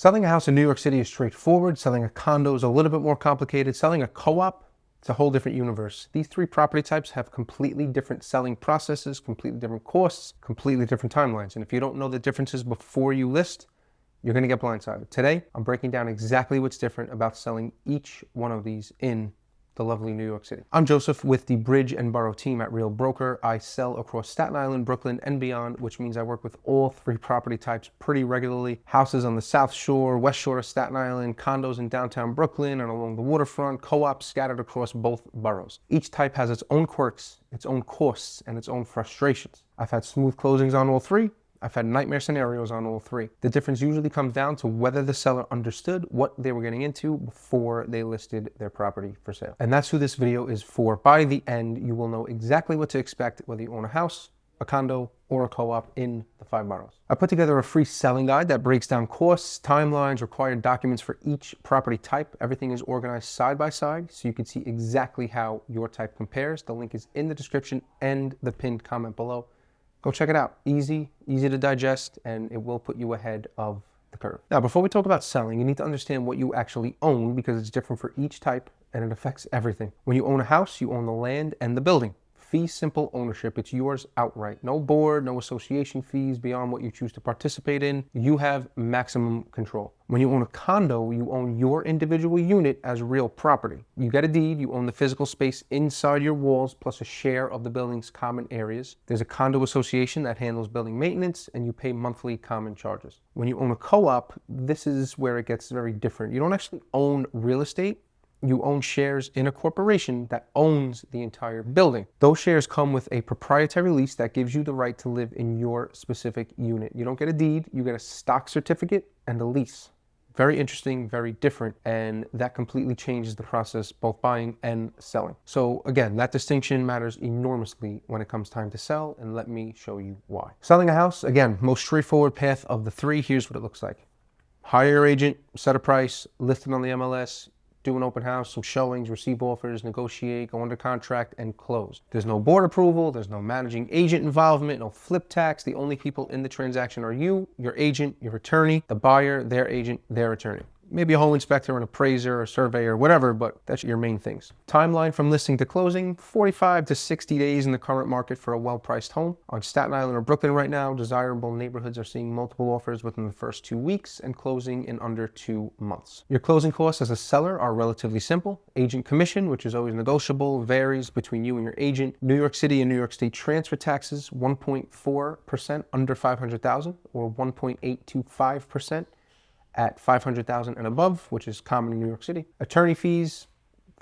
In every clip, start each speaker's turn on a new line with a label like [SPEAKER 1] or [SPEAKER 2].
[SPEAKER 1] Selling a house in New York City is straightforward. Selling a condo is a little bit more complicated. Selling a co-op, it's a whole different universe. These three property types have completely different selling processes, completely different costs, completely different timelines. And if you don't know the differences before you list, you're gonna get blindsided. Today, I'm breaking down exactly what's different about selling each one of these in the lovely New York City. I'm Joseph with the Bridge and Boro Team at Real Broker. I sell across Staten Island, Brooklyn, and beyond, which means I work with all three property types pretty regularly. Houses on the South Shore, West Shore of Staten Island, condos in downtown Brooklyn and along the waterfront, co-ops scattered across both boroughs. Each type has its own quirks, its own costs, and its own frustrations. I've had smooth closings on all three. I've had nightmare scenarios on all three. The difference usually comes down to whether the seller understood what they were getting into before they listed their property for sale. And that's who this video is for. By the end, you will know exactly what to expect, whether you own a house, a condo, or a co-op in the 5 boroughs. I put together a free selling guide that breaks down costs, timelines, required documents for each property type. Everything is organized side by side so you can see exactly how your type compares. The link is in the description and the pinned comment below. Go check it out. Easy to digest, and it will put you ahead of the curve. Now, before we talk about selling, you need to understand what you actually own because it's different for each type and it affects everything. When you own a house, you own the land and the building. Fee simple ownership. It's yours outright. No board, no association fees beyond what you choose to participate in. You have maximum control. When you own a condo, you own your individual unit as real property. You get a deed, you own the physical space inside your walls plus a share of the building's common areas. There's a condo association that handles building maintenance and you pay monthly common charges. When you own a co-op, this is where it gets very different. You don't actually own real estate. You own shares in a corporation that owns the entire building. Those shares come with a proprietary lease that gives you the right to live in your specific unit. You don't get a deed, you get a stock certificate and a lease. Very interesting, very different, and that completely changes the process, both buying and selling. So again, that distinction matters enormously when it comes time to sell, and let me show you why. Selling a house, again, most straightforward path of the three. Here's what it looks like. Hire your agent, set a price, list it on the MLS, do an open house, some showings, receive offers, negotiate, go under contract, and close. There's no board approval, there's no managing agent involvement, no flip tax. The only people in the transaction are you, your agent, your attorney, the buyer, their agent, their attorney. Maybe a home inspector, an appraiser, a surveyor, whatever, but that's your main things. Timeline from listing to closing, 45 to 60 days in the current market for a well-priced home. On Staten Island or Brooklyn right now, desirable neighborhoods are seeing multiple offers within the first 2 weeks and closing in under 2 months. Your closing costs as a seller are relatively simple. Agent commission, which is always negotiable, varies between you and your agent. New York City and New York State transfer taxes, 1.4% under $500,000 or 1.825% at $500,000 and above, which is common in New York City. Attorney fees,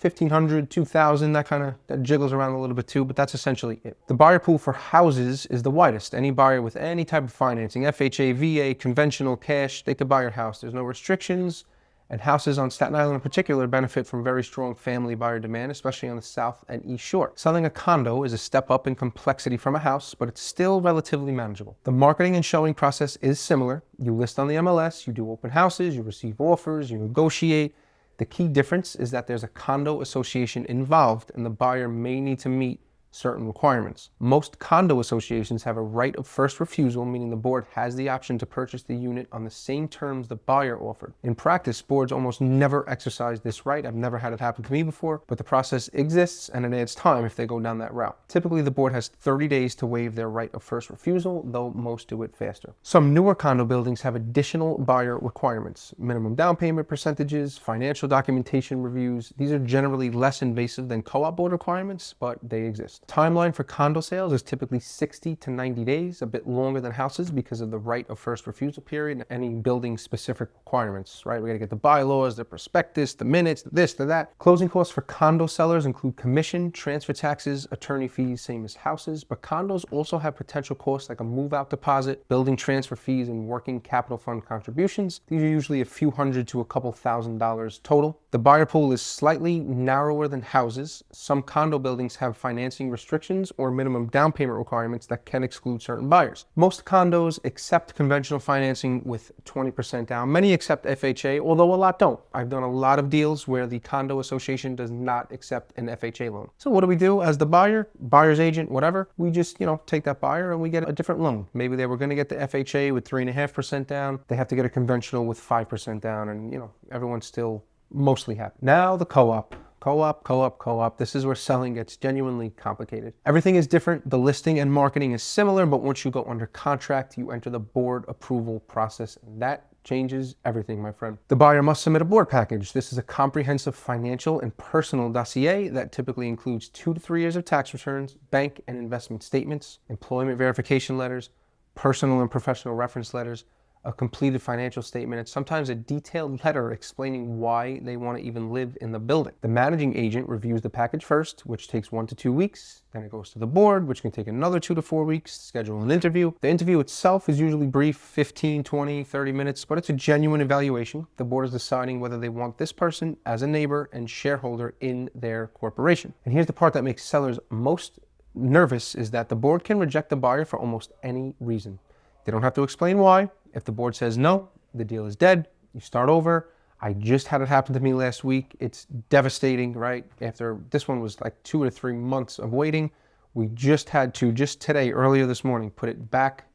[SPEAKER 1] $1,500, $2,000, that jiggles around a little bit too, but that's essentially it. The buyer pool for houses is the widest. Any buyer with any type of financing, FHA, VA, conventional, cash, they could buy your house. There's no restrictions, and houses on Staten Island in particular benefit from very strong family buyer demand, especially on the South and East Shore. Selling a condo is a step up in complexity from a house, but it's still relatively manageable. The marketing and showing process is similar. You list on the MLS, you do open houses, you receive offers, you negotiate. The key difference is that there's a condo association involved and the buyer may need to meet certain requirements. Most condo associations have a right of first refusal, meaning the board has the option to purchase the unit on the same terms the buyer offered. In practice, boards almost never exercise this right. I've never had it happen to me before, but the process exists and it adds time if they go down that route. Typically, the board has 30 days to waive their right of first refusal, though most do it faster. Some newer condo buildings have additional buyer requirements, minimum down payment percentages, financial documentation reviews. These are generally less invasive than co-op board requirements, but they exist. Timeline for condo sales is typically 60 to 90 days, a bit longer than houses because of the right of first refusal period and any building specific requirements, right? We got to get the bylaws, the prospectus, the minutes, this, the that. Closing costs for condo sellers include commission, transfer taxes, attorney fees, same as houses, but condos also have potential costs like a move-out deposit, building transfer fees, and working capital fund contributions. These are usually a few hundred to a couple $1,000s total. The buyer pool is slightly narrower than houses. Some condo buildings have financing restrictions or minimum down payment requirements that can exclude certain buyers. Most condos accept conventional financing with 20% down. Many accept FHA, although a lot don't. I've done a lot of deals where the condo association does not accept an FHA loan. So what do we do as the buyer, buyer's agent, whatever? We just, take that buyer and we get a different loan. Maybe they were going to get the FHA with 3.5% down. They have to get a conventional with 5% down, and everyone's still mostly happy. Now the co-op. Co-op. This is where selling gets genuinely complicated. Everything is different. The listing and marketing is similar, but once you go under contract, you enter the board approval process, and that changes everything, my friend. The buyer must submit a board package. This is a comprehensive financial and personal dossier that typically includes 2 to 3 years of tax returns, bank and investment statements, employment verification letters, personal and professional reference letters, a completed financial statement, and sometimes a detailed letter explaining why they want to even live in the building. The managing agent reviews the package first, which takes 1 to 2 weeks. Then it goes to the board, which can take another 2 to 4 weeks, schedule an interview. The interview itself is usually brief, 15, 20, 30 minutes, but it's a genuine evaluation. The board is deciding whether they want this person as a neighbor and shareholder in their corporation. And here's the part that makes sellers most nervous, is that the board can reject the buyer for almost any reason. They don't have to explain why. If the board says no, the deal is dead. You start over. I just had it happen to me last week. It's devastating, right? After this one was like 2 to 3 months of waiting. We just had to, just today, earlier this morning, put it back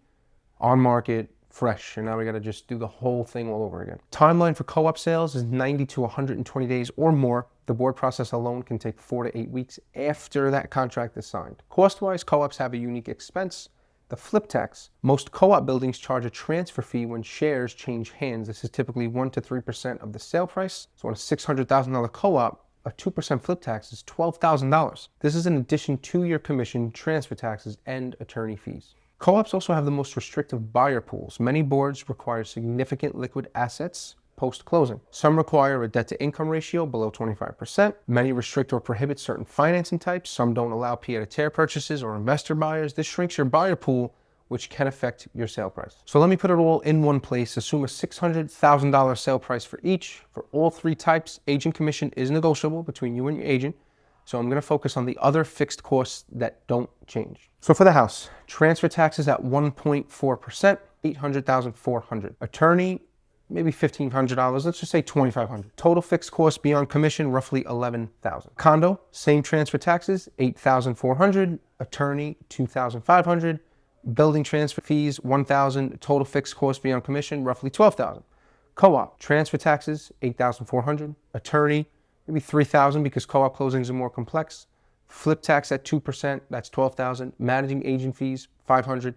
[SPEAKER 1] on market fresh. And now we got to just do the whole thing all over again. Timeline for co-op sales is 90 to 120 days or more. The board process alone can take 4 to 8 weeks after that contract is signed. Cost-wise, co-ops have a unique expense. The flip tax. Most co-op buildings charge a transfer fee when shares change hands. This is typically 1 to 3% of the sale price. So on a $600,000 co-op, a 2% flip tax is $12,000. This is in addition to your commission, transfer taxes, and attorney fees. Co-ops also have the most restrictive buyer pools. Many boards require significant liquid assets post-closing. Some require a debt-to-income ratio below 25%. Many restrict or prohibit certain financing types. Some don't allow pied-à-terre purchases or investor buyers. This shrinks your buyer pool, which can affect your sale price. So let me put it all in one place. Assume a $600,000 sale price for each. For all 3 types, agent commission is negotiable between you and your agent. So I'm going to focus on the other fixed costs that don't change. So for the house, transfer taxes at 1.4%, $800,400. Attorney, maybe $1,500, let's just say $2,500. Total fixed costs beyond commission, roughly $11,000. Condo, same transfer taxes, $8,400. Attorney, $2,500. Building transfer fees, $1,000. Total fixed costs beyond commission, roughly $12,000. Co-op, transfer taxes, $8,400. Attorney, maybe $3,000 because co-op closings are more complex. Flip tax at 2%, that's $12,000. Managing agent fees, $500.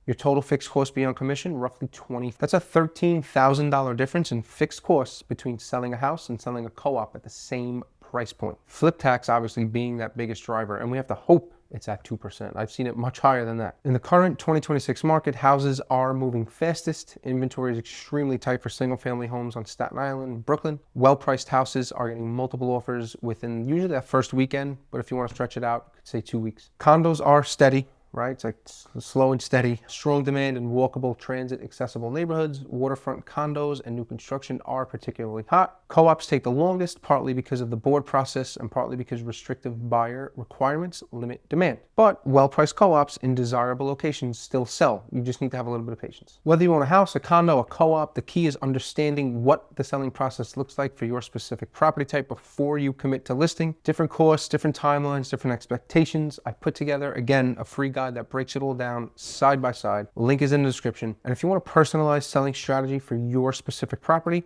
[SPEAKER 1] Your total fixed cost beyond commission, roughly $20,000. That's a $13,000 difference in fixed costs between selling a house and selling a co-op at the same price point. Flip tax obviously being that biggest driver, and we have to hope it's at 2%. I've seen it much higher than that. In the current 2026 market, houses are moving fastest. Inventory is extremely tight for single-family homes on Staten Island and Brooklyn. Well-priced houses are getting multiple offers within usually that first weekend, but if you want to stretch it out, say 2 weeks. Condos are steady. Right? It's like slow and steady. Strong demand in walkable, transit accessible neighborhoods. Waterfront condos and new construction are particularly hot. Co-ops take the longest, partly because of the board process and partly because restrictive buyer requirements limit demand. But well-priced co-ops in desirable locations still sell. You just need to have a little bit of patience. Whether you own a house, a condo, a co-op, the key is understanding what the selling process looks like for your specific property type before you commit to listing. Different costs, different timelines, different expectations. I put together, again, a free guide that breaks it all down side by side. Link is in the description. And if you want a personalized selling strategy for your specific property,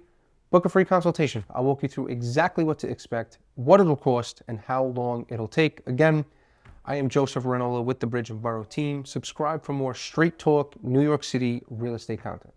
[SPEAKER 1] book a free consultation. I'll walk you through exactly what to expect, what it'll cost, and how long it'll take. Again, I am Joseph Ranola with the Bridge and Boro Team. Subscribe for more straight talk, New York City real estate content.